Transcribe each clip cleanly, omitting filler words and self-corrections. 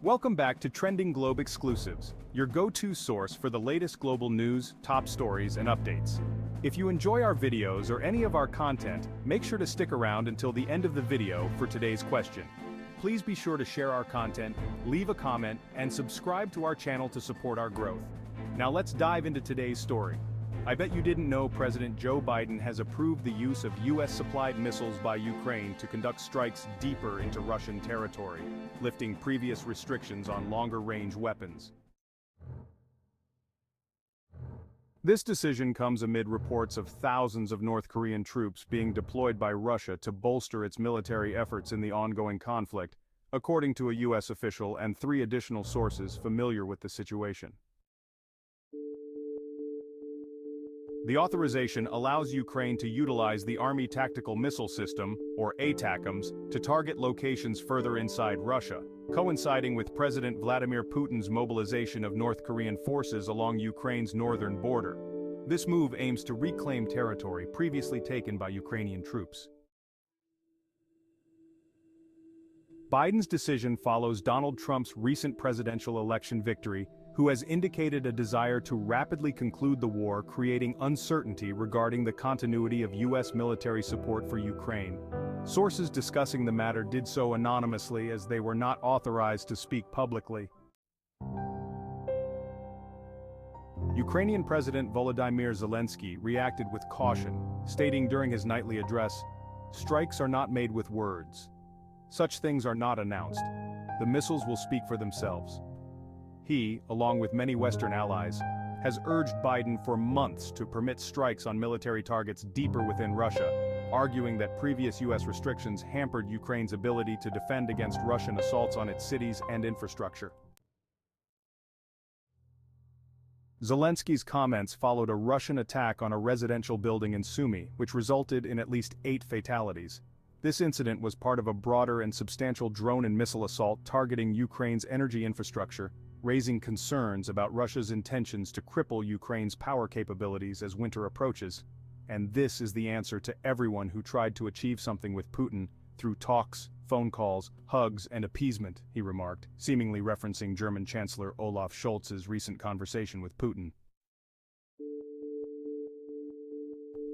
Welcome back to Trending Globe Exclusives, your go-to source for the latest global news, top stories, and updates. If you enjoy our videos or any of our content, make sure to stick around until the end of the video for today's question. Please be sure to share our content, leave a comment, and subscribe to our channel to support our growth. Now let's dive into today's story. I bet you didn't know President Joe Biden has approved the use of US-supplied missiles by Ukraine to conduct strikes deeper into Russian territory, lifting previous restrictions on longer-range weapons. This decision comes amid reports of thousands of North Korean troops being deployed by Russia to bolster its military efforts in the ongoing conflict, according to a US official and 3 additional sources familiar with the situation. The authorization allows Ukraine to utilize the Army Tactical Missile System, or ATACMs, to target locations further inside Russia, coinciding with President Vladimir Putin's mobilization of North Korean forces along Ukraine's northern border. This move aims to reclaim territory previously taken by Ukrainian troops. Biden's decision follows Donald Trump's recent presidential election victory, who has indicated a desire to rapidly conclude the war, creating uncertainty regarding the continuity of US military support for Ukraine. Sources discussing the matter did so anonymously as they were not authorized to speak publicly. Ukrainian President Volodymyr Zelenskyy reacted with caution, stating during his nightly address, "Strikes are not made with words. Such things are not announced. The missiles will speak for themselves." He, along with many Western allies, has urged Biden for months to permit strikes on military targets deeper within Russia, arguing that previous US restrictions hampered Ukraine's ability to defend against Russian assaults on its cities and infrastructure. Zelenskyy's comments followed a Russian attack on a residential building in Sumy, which resulted in at least 8 fatalities. This incident was part of a broader and substantial drone and missile assault targeting Ukraine's energy infrastructure, raising concerns about Russia's intentions to cripple Ukraine's power capabilities as winter approaches. And this is the answer to everyone who tried to achieve something with Putin through talks, phone calls, hugs, and appeasement, he remarked, seemingly referencing German Chancellor Olaf Scholz's recent conversation with Putin.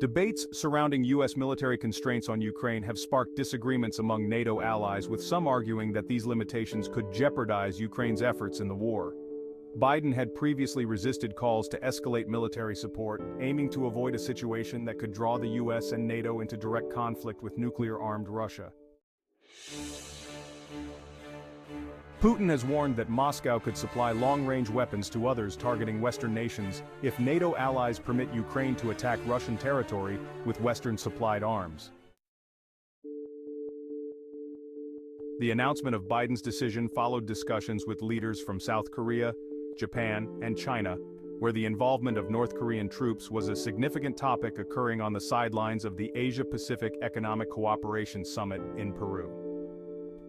Debates surrounding US military constraints on Ukraine have sparked disagreements among NATO allies, with some arguing that these limitations could jeopardize Ukraine's efforts in the war. Biden had previously resisted calls to escalate military support, aiming to avoid a situation that could draw the US and NATO into direct conflict with nuclear-armed Russia. Putin has warned that Moscow could supply long-range weapons to others targeting Western nations if NATO allies permit Ukraine to attack Russian territory with Western-supplied arms. The announcement of Biden's decision followed discussions with leaders from South Korea, Japan, and China, where the involvement of North Korean troops was a significant topic occurring on the sidelines of the Asia-Pacific Economic Cooperation Summit in Peru.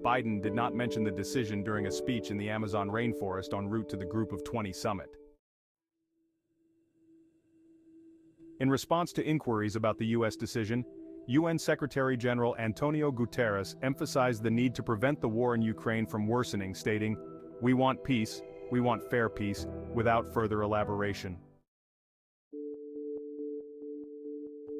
Biden did not mention the decision during a speech in the Amazon rainforest en route to the Group of 20 summit. In response to inquiries about the US decision, UN Secretary General Antonio Guterres emphasized the need to prevent the war in Ukraine from worsening, stating, "We want peace, we want fair peace," without further elaboration.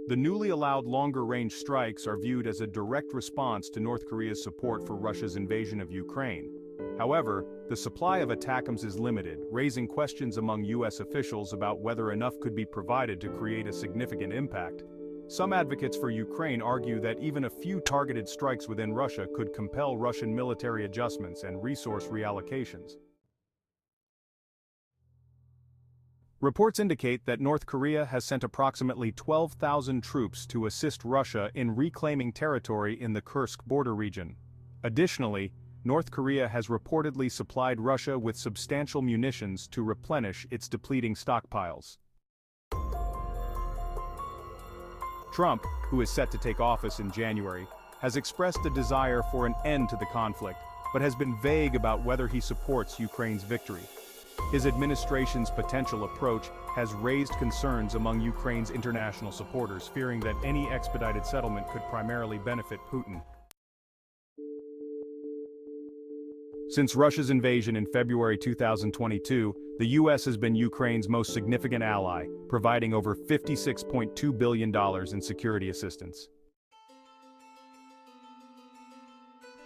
The newly allowed longer-range strikes are viewed as a direct response to North Korea's support for Russia's invasion of Ukraine. However, the supply of ATACMs is limited, raising questions among US officials about whether enough could be provided to create a significant impact. Some advocates for Ukraine argue that even a few targeted strikes within Russia could compel Russian military adjustments and resource reallocations. Reports indicate that North Korea has sent approximately 12,000 troops to assist Russia in reclaiming territory in the Kursk border region. Additionally, North Korea has reportedly supplied Russia with substantial munitions to replenish its depleting stockpiles. Trump, who is set to take office in January, has expressed a desire for an end to the conflict, but has been vague about whether he supports Ukraine's victory. His administration's potential approach has raised concerns among Ukraine's international supporters, fearing that any expedited settlement could primarily benefit Putin. Since Russia's invasion in February 2022, the US has been Ukraine's most significant ally, providing over $56.2 billion in security assistance.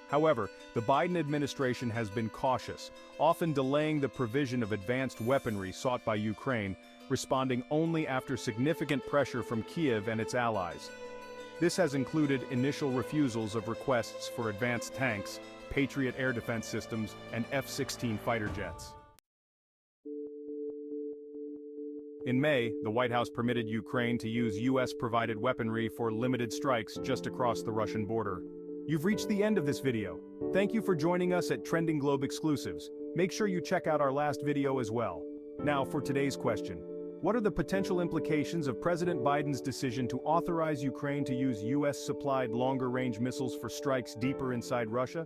However, the Biden administration has been cautious, often delaying the provision of advanced weaponry sought by Ukraine, responding only after significant pressure from Kyiv and its allies. This has included initial refusals of requests for advanced tanks, Patriot air defense systems, and F-16 fighter jets. In May, the White House permitted Ukraine to use US-provided weaponry for limited strikes just across the Russian border. You've reached the end of this video. Thank you for joining us at Trending Globe Exclusives. Make sure you check out our last video as well. Now for today's question. What are the potential implications of President Biden's decision to authorize Ukraine to use US-supplied longer-range missiles for strikes deeper inside Russia?